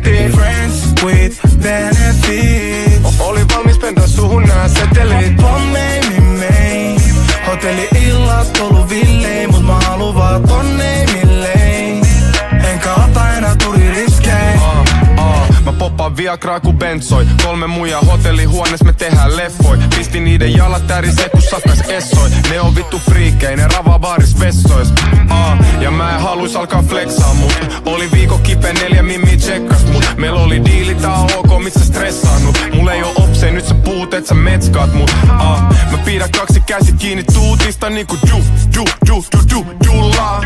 menetin. Friends with benefits. Oli valmis pentaa suhun nää setelit. Pommeimimmein. Hotelli-illat ollut villein, mut mä haluun vaan tonneimillein. Enkä ota enää tuririskei. Mä poppaan Viagraa ku bensoi. 3 muijaa hotellihuonees, me tehdään leffoi. Pisti niiden jalat tärisee ku sakkas essoi. Ne on vittu friikei, ne ravaa baaris vessois. Ja mä en haluis alkaa flexaa mut. Oli viikko kipeä, 4 mimmiä tsekkas mut. Meil oli diili, tää on ok, mit sä stressaannut. Mulla ei oo opsei, nyt sä puhut et sä metskaat mut. Mä pidän 2 käsit kiinni tuutista niinku jullaa.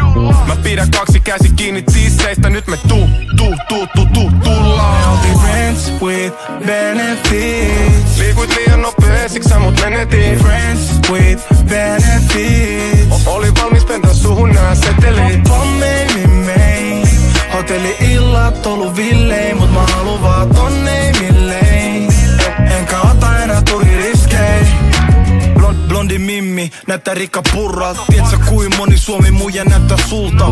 Mä pidän 2 käsit kiinni tisseistä, nyt me tullaan. Me oltiin friends with benefits. Liikuit liian nopea, siksi sä mut menetin. Friends with benefits. Oli valmis pentaa suhun nää setelit. Pommeimimmein. Hotelli-illat ollut villein, mut mä haluun vaan tonneimillein. Enkä ota enää tuririskei. Blondi mimmi, näyttää rikka purra. Tietsä kui moni Suomi muija näyttää sulta.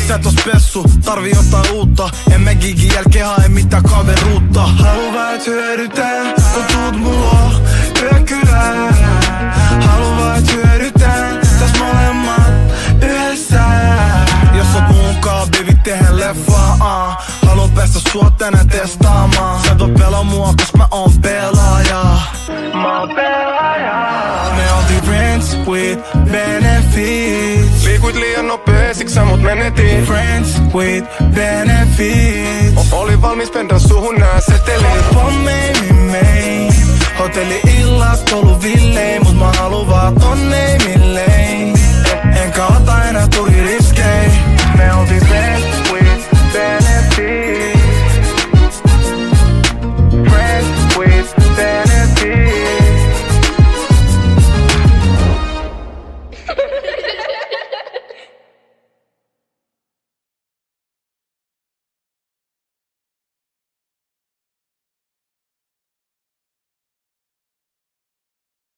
Sä et oo spessu, tarvii jotain uutta. En mä gigin jälkeen hae mitään kaveruutta. Haluu vaan et hyödytää, kun tuut mulla yökylään. Haluu vaan et hyödytää, täs molemmat yhdessä. Jos oot munkaan, baby, tehdään leffaa. Haluan päästä sua tänään testaamaan. Sä et oo pelaa mua, kos mä oon pelaaja. Mä oon pelaaja. Me oltiin friends with benefits. Liikuit liian nopea, siksi sä mut menetin. Friends with benefits. Oli valmis pentaa suhun nää setelit. Pommeimimmein. Hotelli-illat ollut villein, mut mä haluun vaan tonneimillein.